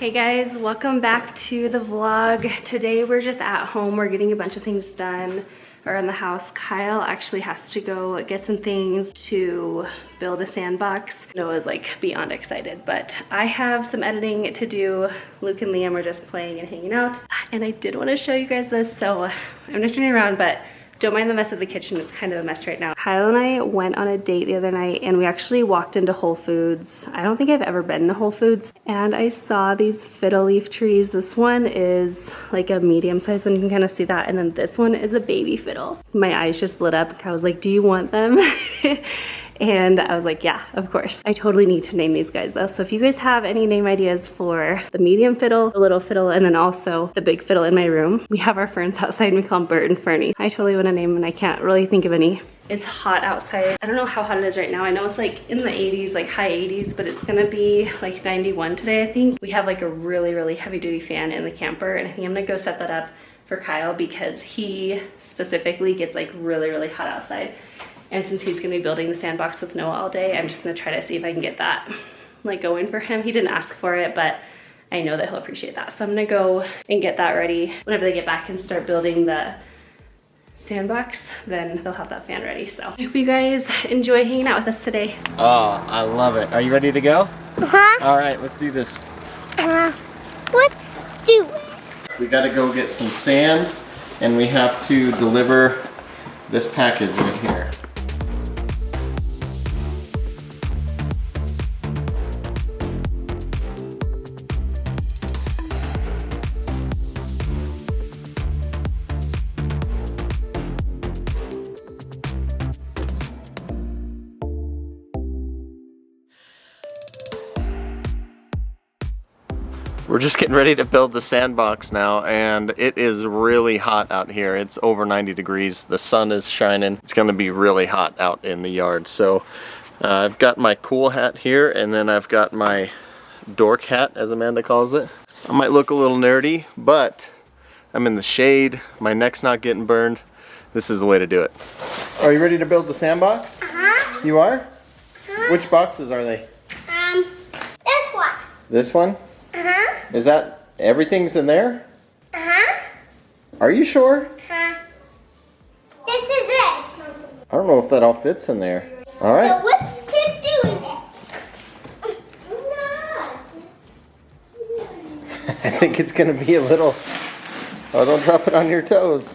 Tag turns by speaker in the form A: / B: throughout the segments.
A: Hey guys, welcome back to the vlog. Today we're just at home. We're getting a bunch of things done around the house. Kyle actually has to go get some things to build a sandbox. Noah's like beyond excited, but I have some editing to do. Luke and Liam are just playing and hanging out. And I did want to show you guys this, so I'm just turning around, but don't mind the mess of the kitchen. It's kind of a mess right now. Kyle and I went on a date the other night and we actually walked into Whole Foods. I don't think I've ever been to Whole Foods. And I saw these fiddle leaf trees. This one is like a medium size one. You can kind of see that. And then this one is a baby fiddle. My eyes just lit up. I was like, do you want them? And I was like, yeah, of course. I totally need to name these guys though. So if you guys have any name ideas for the medium fiddle, the little fiddle, and then also the big fiddle in my room. We have our ferns outside and we call them Bert and Fernie. I totally want to name them and I can't really think of any. It's hot outside. I don't know how hot it is right now. I know it's like in the 80s, like high 80s, but it's gonna be like 91 today, I think. We have like a really, really heavy duty fan in the camper and I think I'm gonna go set that up for Kyle because he specifically gets like really, really hot outside. And since he's gonna be building the sandbox with Noah all day, I'm just gonna try to see if I can get that like going for him. He didn't ask for it, but I know that he'll appreciate that. So I'm gonna go and get that ready. Whenever they get back and start building the sandbox, then they'll have that fan ready. So I hope you guys enjoy hanging out with us today.
B: Oh, I love it. Are you ready to go?
C: Uh-huh.
B: All right, let's do this.
C: Let's do it.
B: We gotta go get some sand and we have to deliver this package right here. We're just getting ready to build the sandbox now and it is really hot out here. It's over 90 degrees. The sun is shining. It's gonna be really hot out in the yard. So I've got my cool hat here and then I've got my dork hat, as Amanda calls it. I might look a little nerdy, but I'm in the shade. My neck's not getting burned. This is the way to do it. Are you ready to build the sandbox?
C: Uh-huh.
B: You are?
C: Uh-huh.
B: Which boxes are they?
C: This one.
B: This one?
C: Uh-huh.
B: Is that everything's in there?
C: Uh-huh.
B: Are you sure?
C: Uh-huh. This is it.
B: I don't know if that all fits in there. All right.
C: So let's keep doing it.
B: I think it's gonna be a little. Oh, don't drop it on your toes.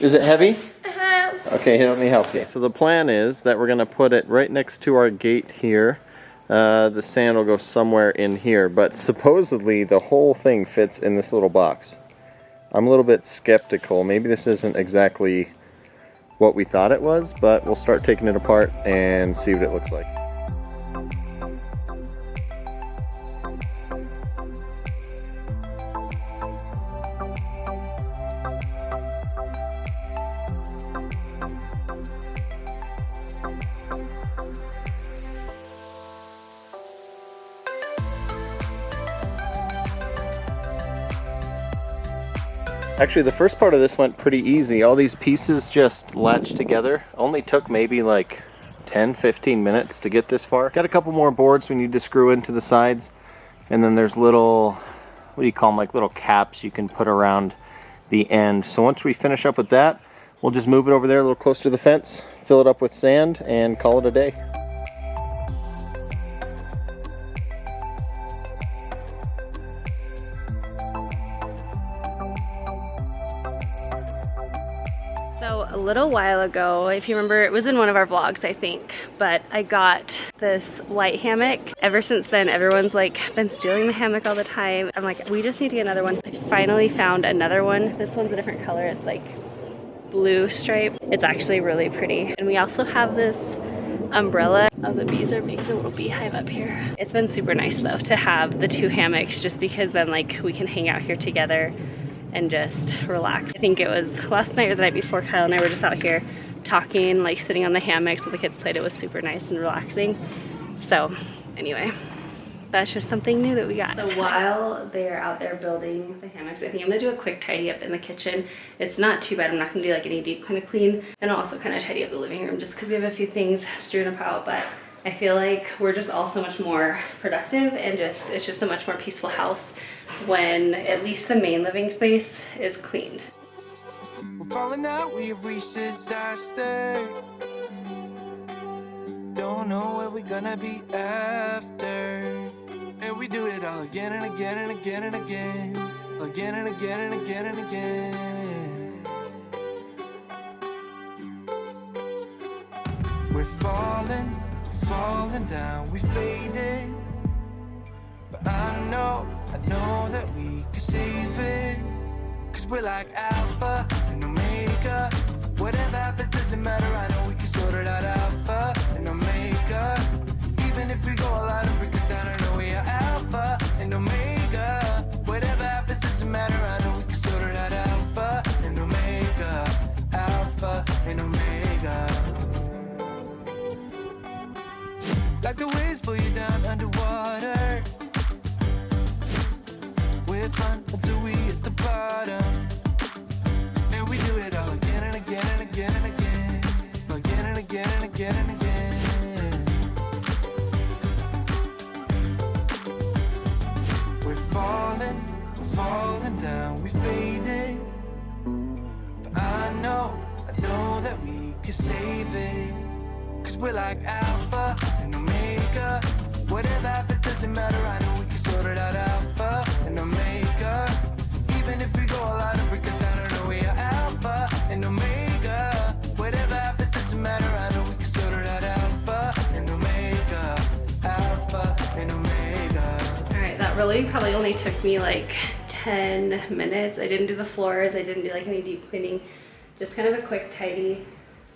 B: Is it heavy?
C: Uh-huh.
B: Okay, let me help you. So the plan is that we're gonna put it right next to our gate here. The sand will go somewhere in here, but supposedly the whole thing fits in this little box. I'm a little bit skeptical. Maybe this isn't exactly what we thought it was, but we'll start taking it apart and see what it looks like. Actually, the first part of this went pretty easy. All these pieces just latched together. Only took maybe like 10-15 minutes to get this far. Got a couple more boards we need to screw into the sides. And then there's little, what do you call them, like little caps you can put around the end. So once we finish up with that, we'll just move it over there a little closer to the fence, fill it up with sand, and call it a day.
A: So a little while ago, if you remember, it was in one of our vlogs, I think, but I got this white hammock. Ever since then, everyone's like been stealing the hammock all the time. I'm like, we just need to get another one. I finally found another one. This one's a different color. It's like blue stripe. It's actually really pretty. And we also have this umbrella. Oh, the bees are making a little beehive up here. It's been super nice though to have the two hammocks just because then like we can hang out here together and just relax. I think it was last night or the night before, Kyle and I were just out here talking, like sitting on the hammocks while the kids played. It was super nice and relaxing. So anyway, that's just something new that we got. So while they're out there building the hammocks, I think I'm gonna do a quick tidy up in the kitchen. It's not too bad. I'm not gonna do like any deep kind of clean. And I'll also kind of tidy up the living room just because we have a few things strewn about, but I feel like we're just all so much more productive, and it's just a much more peaceful house when at least the main living space is clean.
D: We're falling out, we have reached disaster. Don't know where we're gonna be after. And we do it all again and again and again and again. Again and again and again and again. We're falling down, we faded. But I know that we can save it. Cause we're like Alpha and Omega. Whatever happens doesn't matter, I know we can sort it out. Alpha and Omega. Even if we go a lot and break us down, I know we are Alpha and Omega. Whatever happens doesn't matter, I know we can sort it out. Alpha and Omega. Alpha and Omega. Like the waves pull you down underwater. We're fun until we hit the bottom. And we do it all again and again and again and again. Again and again and again and again. We're falling down, we faded. But I know that we can save it. Cause we're like Alpha and Omega. Whatever happens doesn't matter, I know we can sort it out. Alpha and Omega. Even if we go a lot and break us down, I know we are Alpha and Omega. Whatever happens doesn't matter, I know we can sort it out. Alpha and Omega. Alpha and Omega.
A: Alright, that really probably only took me like 10 minutes. I didn't do the floors, I didn't do like any deep cleaning, just kind of a quick tidy.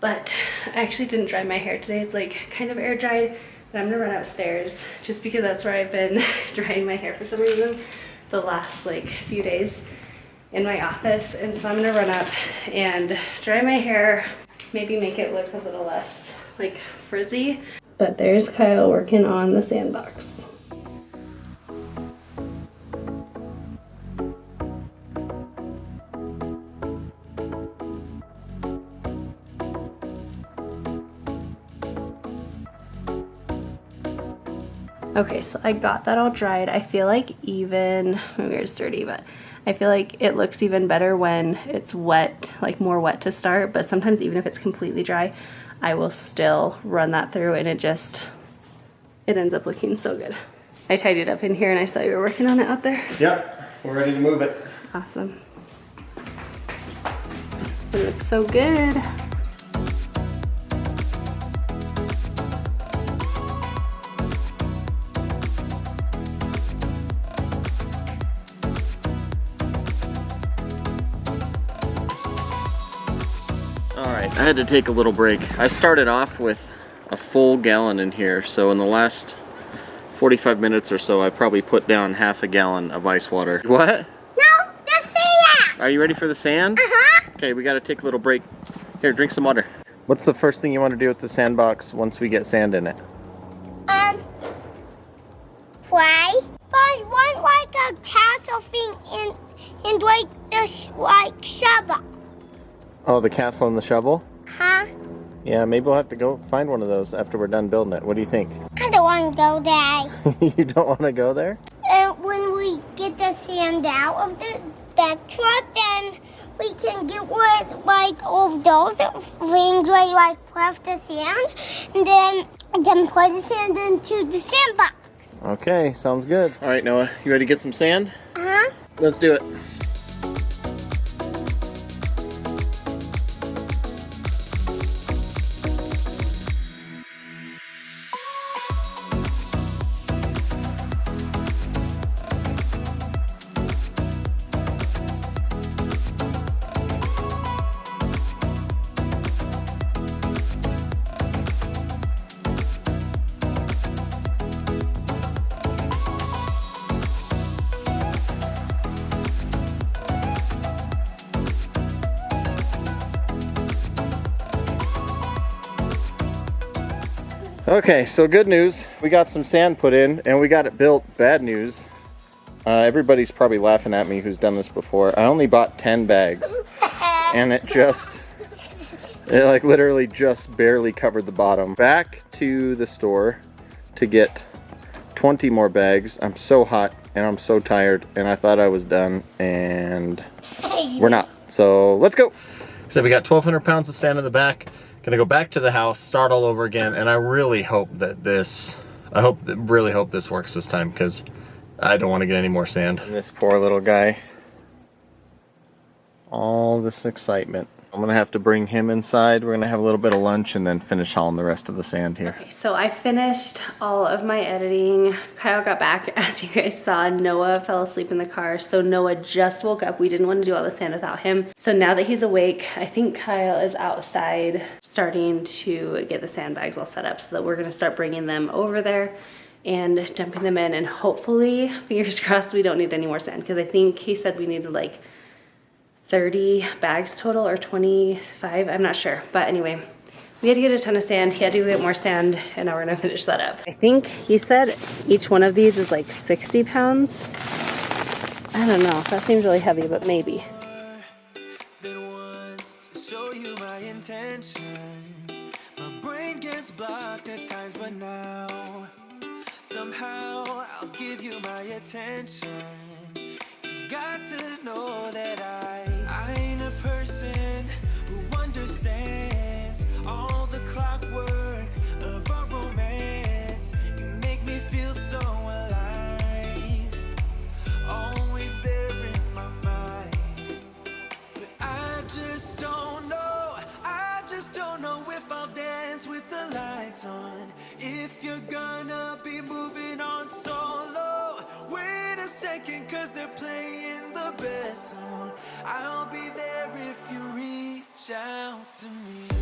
A: But I actually didn't dry my hair today. It's like kind of air dried, but I'm gonna run upstairs just because that's where I've been drying my hair for some reason the last like few days in my office. And so I'm gonna run up and dry my hair, maybe make it look a little less like frizzy. But there's Kyle working on the sandbox. Okay, so I got that all dried. I feel like even, maybe it's dirty, but I feel like it looks even better when it's wet, like more wet to start. But sometimes even if it's completely dry, I will still run that through and it ends up looking so good. I tidied up in here and I saw you were working on it out there.
B: Yep, we're ready to move it.
A: Awesome. It looks so good.
B: I had to take a little break. I started off with a full gallon in here, so in the last 45 minutes or so I probably put down half a gallon of ice water. What?
C: No, the sand.
B: Are you ready for the sand?
C: Uh-huh.
B: Okay, we gotta take a little break. Here, drink some water. What's the first thing you want to do with the sandbox once we get sand in it?
C: Play. But one like a castle thing and like this like shovel.
B: Oh, the castle and the shovel?
C: Huh?
B: Yeah, maybe we'll have to go find one of those after we're done building it. What do you think?
C: I don't want to go there.
B: You don't want to go there?
C: And when we get the sand out of that truck, then we can get rid like of those things where you like press the sand, and then put the sand into the sandbox.
B: Okay, sounds good. All right, Noah, you ready to get some sand?
C: Uh-huh.
B: Let's do it. Okay, so good news, we got some sand put in and we got it built. Bad news, everybody's probably laughing at me who's done this before. I only bought 10 bags and it just It like literally just barely covered the bottom. Back to the store to get 20 more bags. I'm so hot and I'm so tired and I thought I was done and we're not. So let's go. So we got 1,200 pounds of sand in the back. Gonna go back to the house, start all over again, and I really hope that really hope this works this time because I don't want to get any more sand. And this poor little guy. All this excitement. I'm gonna have to bring him inside. We're gonna have a little bit of lunch and then finish hauling the rest of the sand here.
A: Okay, so I finished all of my editing. Kyle got back. As you guys saw, Noah fell asleep in the car. So Noah just woke up. We didn't want to do all the sand without him. So now that he's awake, I think Kyle is outside starting to get the sandbags all set up so that we're gonna start bringing them over there and dumping them in. And hopefully, fingers crossed, we don't need any more sand because I think he said we needed like 30 bags total or 25, I'm not sure. But anyway, we had to get a ton of sand. He had to go get more sand and now we're gonna finish that up. I think he said each one of these is like 60 pounds. I don't know, that seems really heavy, but maybe.
D: Then once to show you my intention. My brain gets blocked at times, but now somehow I'll give you my attention. You've got to know that I ain't a person who understands all the clockwork of our romance. You make me feel so alive, always there in my mind. But I just don't know if I'll dance with the lights on. If you're gonna be moving on solo, wait a second, cause they're playing the best song. I'll be there if you reach out to me.